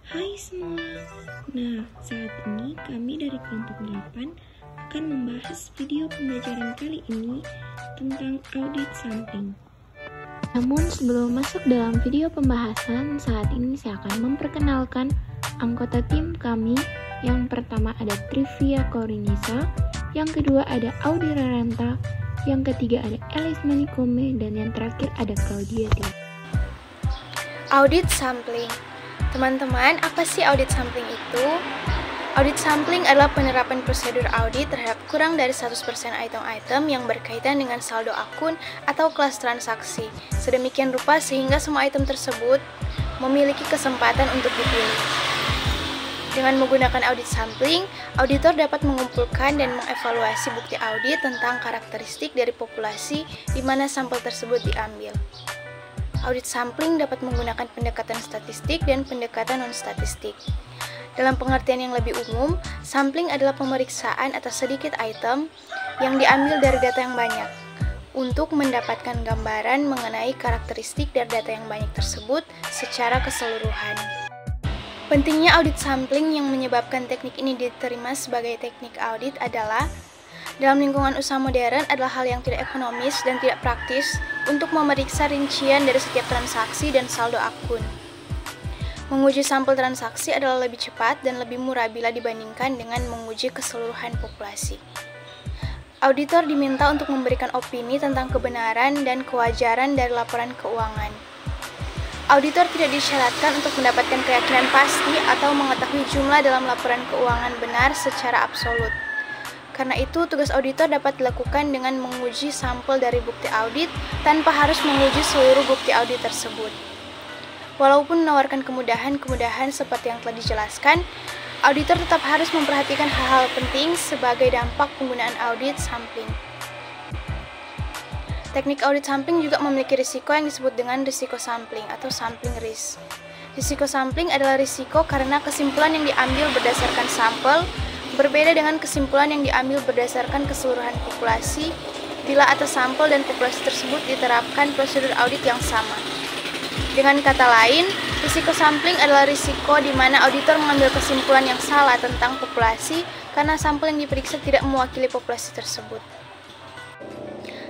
Hai semua. Nah, saat ini kami dari kelompok 8 akan membahas video pembelajaran kali ini tentang audit sampling. Namun sebelum masuk dalam video pembahasan, saat ini saya akan memperkenalkan anggota tim kami. Yang pertama ada Trivia Korinisa, yang kedua ada Audi Raranta, yang ketiga ada Elis Manikome, dan yang terakhir ada Claudia Tia. Audit sampling. Teman-teman, apa sih audit sampling itu? Audit sampling adalah penerapan prosedur audit terhadap kurang dari 100% item-item yang berkaitan dengan saldo akun atau kelas transaksi. Sedemikian rupa sehingga semua item tersebut memiliki kesempatan untuk dipilih. Dengan menggunakan audit sampling, auditor dapat mengumpulkan dan mengevaluasi bukti audit tentang karakteristik dari populasi di mana sampel tersebut diambil. Audit sampling dapat menggunakan pendekatan statistik dan pendekatan non-statistik. Dalam pengertian yang lebih umum, sampling adalah pemeriksaan atas sedikit item yang diambil dari data yang banyak untuk mendapatkan gambaran mengenai karakteristik dari data yang banyak tersebut secara keseluruhan. Pentingnya audit sampling yang menyebabkan teknik ini diterima sebagai teknik audit adalah dalam lingkungan usaha modern adalah hal yang tidak ekonomis dan tidak praktis untuk memeriksa rincian dari setiap transaksi dan saldo akun. Menguji sampel transaksi adalah lebih cepat dan lebih murah bila dibandingkan dengan menguji keseluruhan populasi. Auditor diminta untuk memberikan opini tentang kebenaran dan kewajaran dari laporan keuangan. Auditor tidak disyaratkan untuk mendapatkan keyakinan pasti atau mengetahui jumlah dalam laporan keuangan benar secara absolut. Karena itu, tugas auditor dapat dilakukan dengan menguji sampel dari bukti audit tanpa harus menguji seluruh bukti audit tersebut. Walaupun menawarkan kemudahan-kemudahan seperti yang telah dijelaskan, auditor tetap harus memperhatikan hal-hal penting sebagai dampak penggunaan audit sampling. Teknik audit sampling juga memiliki risiko yang disebut dengan risiko sampling atau sampling risk. Risiko sampling adalah risiko karena kesimpulan yang diambil berdasarkan sampel berbeda dengan kesimpulan yang diambil berdasarkan keseluruhan populasi bila atas sampel dan populasi tersebut diterapkan prosedur audit yang sama. Dengan kata lain, risiko sampling adalah risiko di mana auditor mengambil kesimpulan yang salah tentang populasi karena sampel yang diperiksa tidak mewakili populasi tersebut.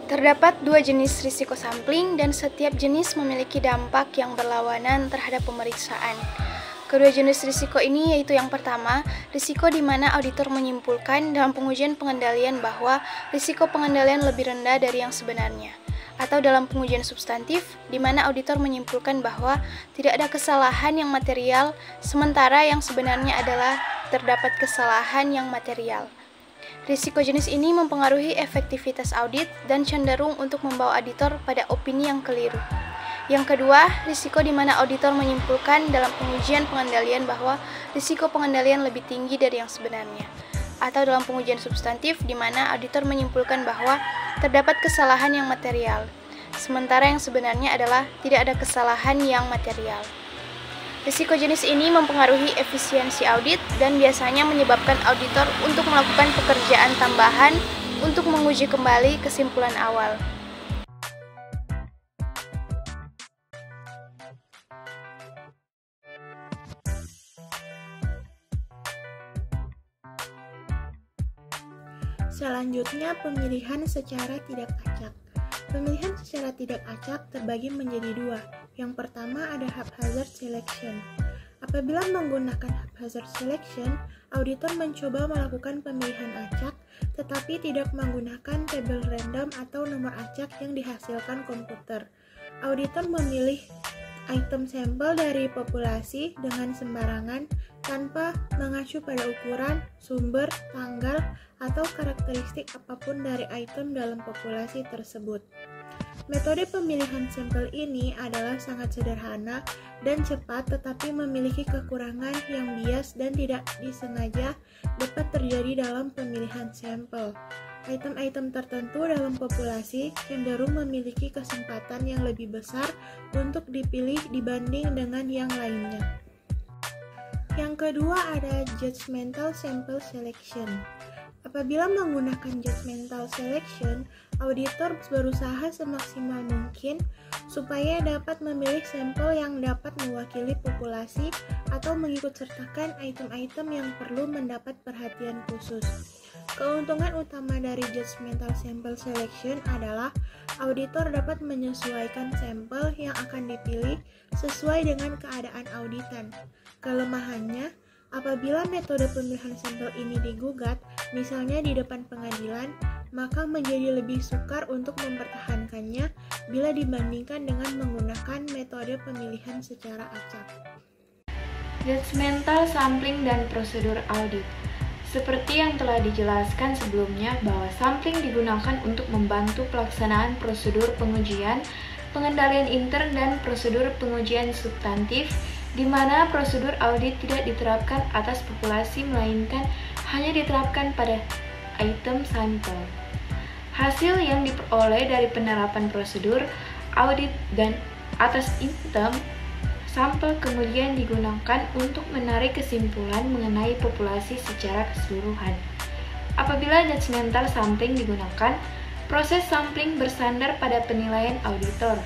Terdapat dua jenis risiko sampling dan setiap jenis memiliki dampak yang berlawanan terhadap pemeriksaan. Kedua jenis risiko ini yaitu yang pertama, risiko di mana auditor menyimpulkan dalam pengujian pengendalian bahwa risiko pengendalian lebih rendah dari yang sebenarnya. Atau dalam pengujian substantif, di mana auditor menyimpulkan bahwa tidak ada kesalahan yang material, sementara yang sebenarnya adalah terdapat kesalahan yang material. Risiko jenis ini mempengaruhi efektivitas audit dan cenderung untuk membawa auditor pada opini yang keliru. Yang kedua, risiko di mana auditor menyimpulkan dalam pengujian pengendalian bahwa risiko pengendalian lebih tinggi dari yang sebenarnya. Atau dalam pengujian substantif di mana auditor menyimpulkan bahwa terdapat kesalahan yang material, sementara yang sebenarnya adalah tidak ada kesalahan yang material. Risiko jenis ini mempengaruhi efisiensi audit dan biasanya menyebabkan auditor untuk melakukan pekerjaan tambahan untuk menguji kembali kesimpulan awal. Selanjutnya, pemilihan secara tidak acak. Pemilihan secara tidak acak terbagi menjadi dua. Yang pertama ada haphazard selection. Apabila menggunakan haphazard selection, auditor mencoba melakukan pemilihan acak, tetapi tidak menggunakan tabel random atau nomor acak yang dihasilkan komputer. Auditor memilih item sampel dari populasi dengan sembarangan tanpa mengacu pada ukuran, sumber, tanggal, atau karakteristik apapun dari item dalam populasi tersebut. Metode pemilihan sampel ini adalah sangat sederhana dan cepat tetapi memiliki kekurangan yang bias dan tidak disengaja dapat terjadi dalam pemilihan sampel. Item-item tertentu dalam populasi cenderung memiliki kesempatan yang lebih besar untuk dipilih dibanding dengan yang lainnya. Yang kedua ada judgmental sample selection. Apabila menggunakan judgmental selection, auditor berusaha semaksimal mungkin supaya dapat memilih sampel yang dapat mewakili populasi atau mengikutsertakan item-item yang perlu mendapat perhatian khusus. Keuntungan utama dari judgmental sample selection adalah auditor dapat menyesuaikan sampel yang akan dipilih sesuai dengan keadaan auditan. Kelemahannya, apabila metode pemilihan sampel ini digugat, misalnya di depan pengadilan, maka menjadi lebih sukar untuk mempertahankannya bila dibandingkan dengan menggunakan metode pemilihan secara acak. Judgmental sampling dan prosedur audit. Seperti yang telah dijelaskan sebelumnya bahwa sampling digunakan untuk membantu pelaksanaan prosedur pengujian, pengendalian intern, dan prosedur pengujian substantif, di mana prosedur audit tidak diterapkan atas populasi melainkan hanya diterapkan pada item sampel. Hasil yang diperoleh dari penerapan prosedur audit dan atas item sampel kemudian digunakan untuk menarik kesimpulan mengenai populasi secara keseluruhan. Apabila judgmental sampling digunakan, proses sampling bersandar pada penilaian auditor.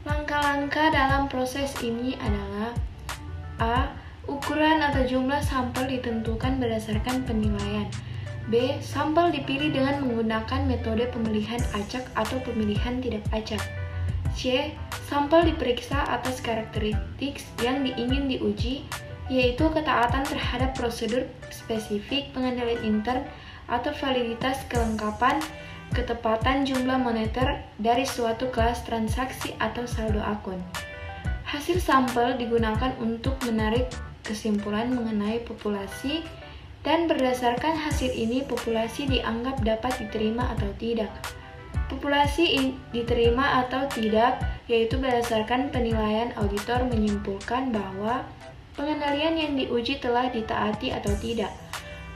Langkah-langkah dalam proses ini adalah A. Ukuran atau jumlah sampel ditentukan berdasarkan penilaian. B. Sampel dipilih dengan menggunakan metode pemilihan acak atau pemilihan tidak acak. C. Sampel diperiksa atas karakteristik yang ingin diuji, yaitu ketaatan terhadap prosedur spesifik, pengendalian intern, atau validitas, kelengkapan, ketepatan jumlah moneter dari suatu kelas transaksi atau saldo akun. Hasil sampel digunakan untuk menarik kesimpulan mengenai populasi, dan berdasarkan hasil ini populasi dianggap dapat diterima atau tidak. Populasi diterima atau tidak, yaitu berdasarkan penilaian auditor menyimpulkan bahwa pengendalian yang diuji telah ditaati atau tidak,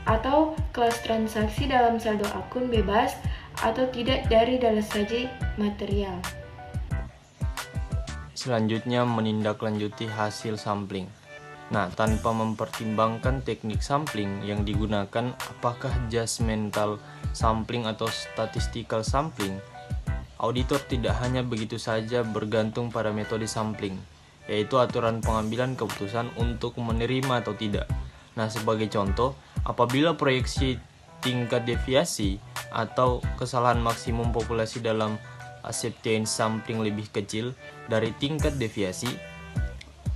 atau kelas transaksi dalam saldo akun bebas atau tidak dari saji material. Selanjutnya menindaklanjuti hasil sampling. Nah, tanpa mempertimbangkan teknik sampling yang digunakan, apakah judgmental sampling atau statistical sampling, auditor tidak hanya begitu saja bergantung pada metode sampling, yaitu aturan pengambilan keputusan untuk menerima atau tidak. Nah, sebagai contoh, apabila proyeksi tingkat deviasi atau kesalahan maksimum populasi dalam acceptance sampling lebih kecil dari tingkat deviasi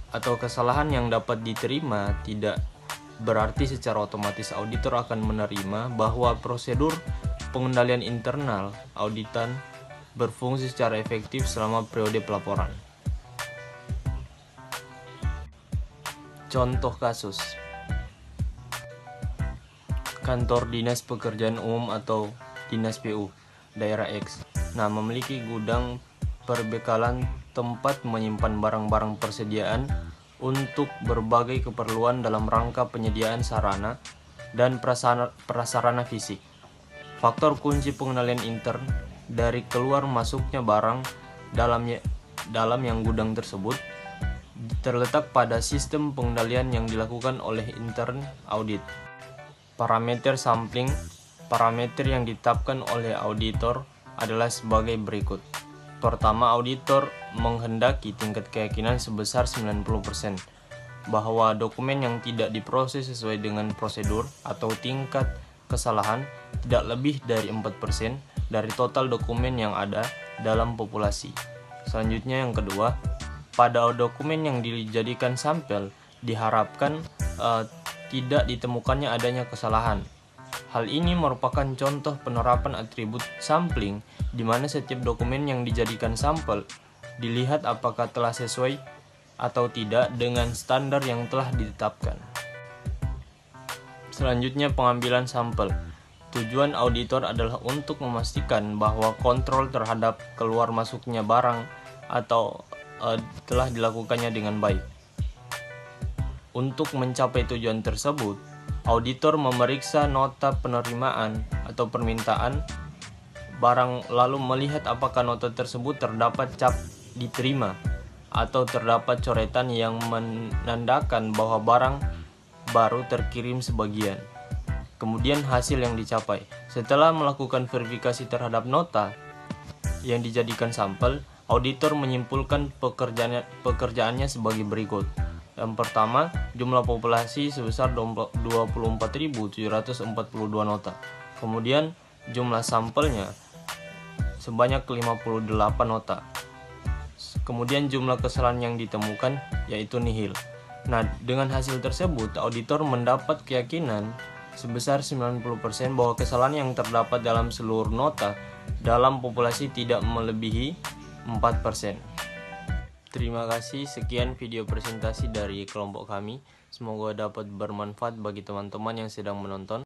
atau kesalahan yang dapat diterima, tidak berarti secara otomatis auditor akan menerima bahwa prosedur pengendalian internal auditan berfungsi secara efektif selama periode pelaporan. Contoh kasus: kantor Dinas Pekerjaan Umum atau Dinas PU daerah X, nah, memiliki gudang perbekalan tempat menyimpan barang-barang persediaan untuk berbagai keperluan dalam rangka penyediaan sarana dan prasarana fisik. Faktor kunci pengendalian intern dari keluar masuknya barang dalam yang gudang tersebut terletak pada sistem pengendalian yang dilakukan oleh intern audit. Parameter sampling. Parameter yang ditetapkan oleh auditor adalah sebagai berikut. Pertama, auditor menghendaki tingkat keyakinan sebesar 90% bahwa dokumen yang tidak diproses sesuai dengan prosedur atau tingkat kesalahan tidak lebih dari 4% dari total dokumen yang ada dalam populasi. Selanjutnya, yang kedua, pada dokumen yang dijadikan sampel diharapkan tidak ditemukannya adanya kesalahan. Hal ini merupakan contoh penerapan atribut sampling, di mana setiap dokumen yang dijadikan sampel dilihat apakah telah sesuai atau tidak dengan standar yang telah ditetapkan. Selanjutnya, pengambilan sampel. Tujuan auditor adalah untuk memastikan bahwa kontrol terhadap keluar masuknya barang atau telah dilakukannya dengan baik. Untuk mencapai tujuan tersebut, auditor memeriksa nota penerimaan atau permintaan barang, lalu melihat apakah nota tersebut terdapat cap diterima atau terdapat coretan yang menandakan bahwa barang baru terkirim sebagian. Kemudian hasil yang dicapai. Setelah melakukan verifikasi terhadap nota yang dijadikan sampel, auditor menyimpulkan pekerjaannya sebagai berikut. Yang pertama, jumlah populasi sebesar 24.742 nota. Kemudian jumlah sampelnya sebanyak 58 nota. Kemudian jumlah kesalahan yang ditemukan yaitu nihil. Nah, dengan hasil tersebut, auditor mendapat keyakinan sebesar 90% bahwa kesalahan yang terdapat dalam seluruh nota dalam populasi tidak melebihi 4%. Terima kasih, sekian video presentasi dari kelompok kami. Semoga dapat bermanfaat bagi teman-teman yang sedang menonton.